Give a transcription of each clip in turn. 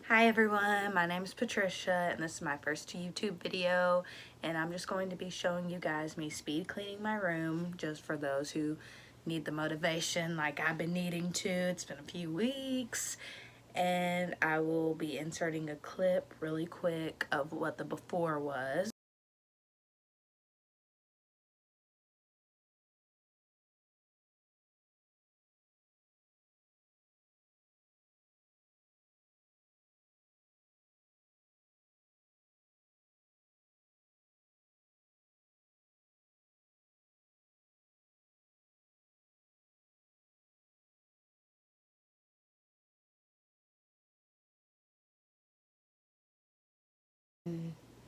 Hi everyone, my name is Patricia and this is my first YouTube video, and I'm just going to be showing you guys me speed cleaning my room just for those who need the motivation like I've been needing to. It's been a few weeks, and I will be inserting a clip really quick of what the before was.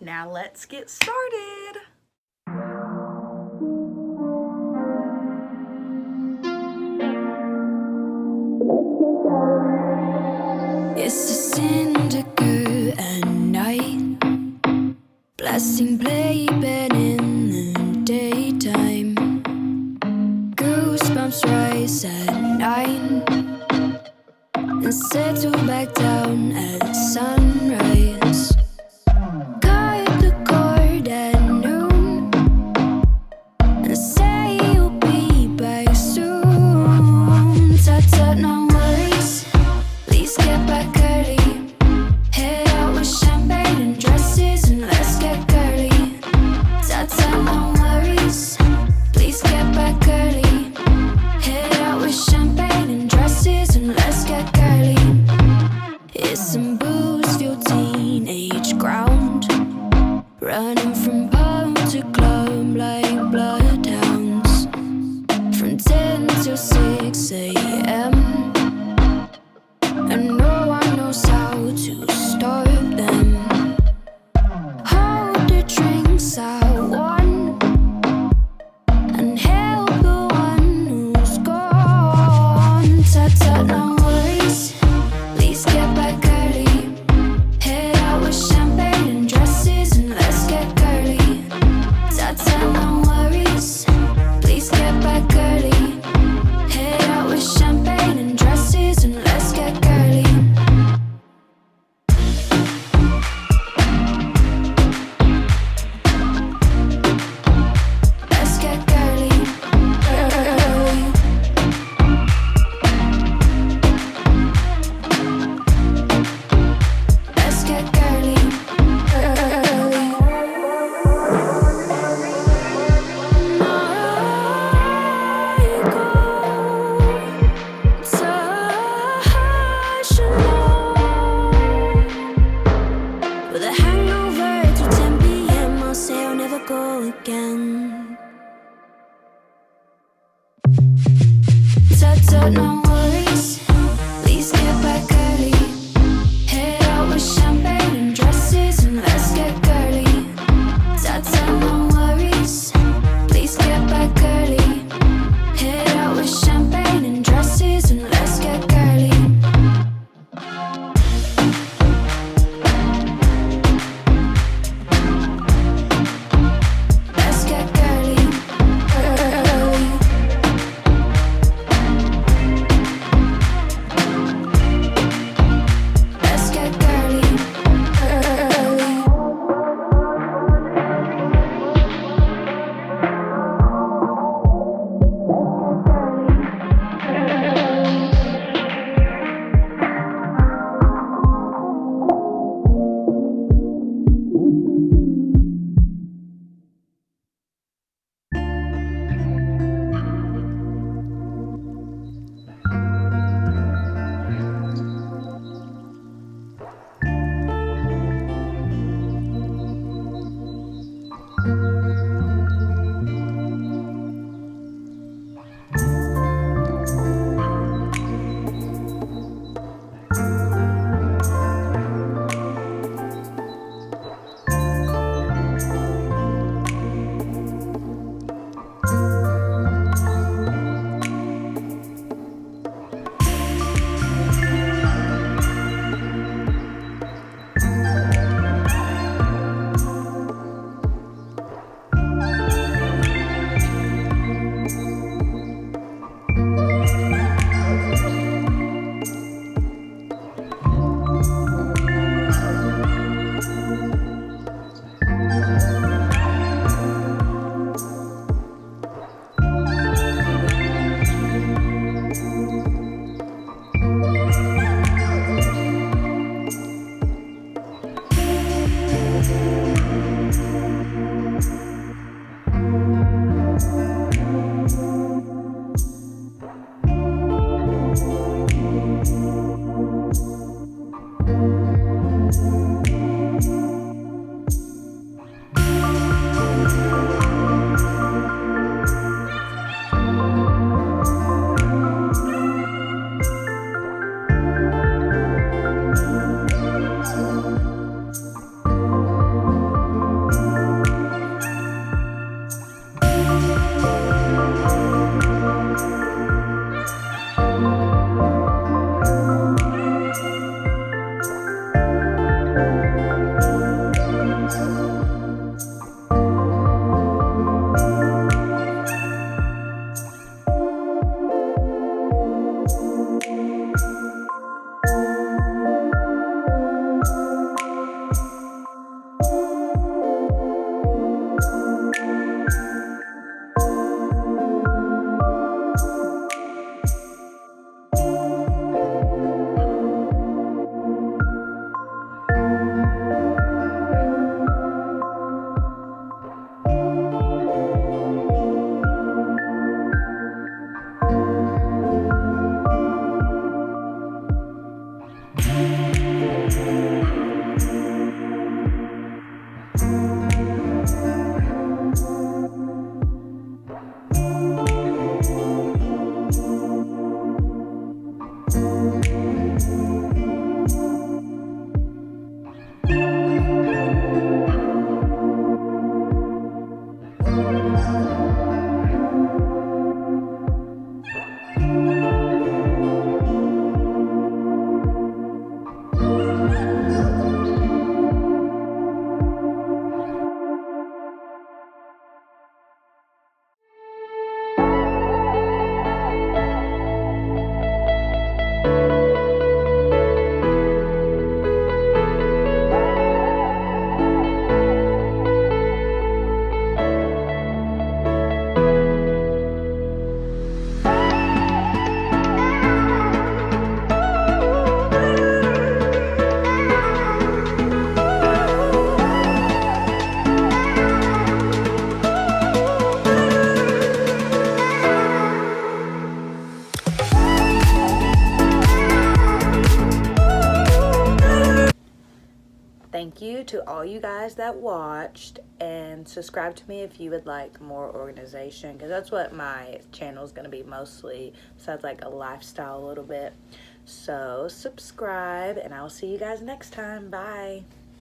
Now let's get started. It's a syndicate at night, blasting playpen in the daytime. Goosebumps rise at 9 and settle back down at sunrise. Cut the cord at noon and say you'll be back soon. Tut-tut, no worries, please get back early. Head out with champagne and dresses and let's get girly. Tut-tut, no worries, please get back early. Head out with champagne and dresses and let's get girly. It's some booze-fueled teenage ground, running from pub to club like bloodhounds, from 10 till 6 a.m. and no one knows how to stop them. Hold the drinks I won and help the one who's gone. Tut-tut, no worries, please get back early. Head out with champagne and dresses and let's get girly. Tut-tut, no worries, please get back early. Head out with champagne and dresses and let's get girly. Let's get girly. Girly. Let's get girly. Girly. With a hangover till 10 p.m. I'll say I'll never go again. Tut-tut, no worries, please get back early. Head out with champagne and dresses and let's get girly. Tut-tut, no worries, please get back early. Head out with champagne and dresses and let's get girly. Let's get girly. Girly. Thank you to all you guys that watched, and subscribe to me if you would like more organization, because that's what my channel is going to be mostly, besides like a lifestyle a little bit. So subscribe, and I'll see you guys next time. Bye.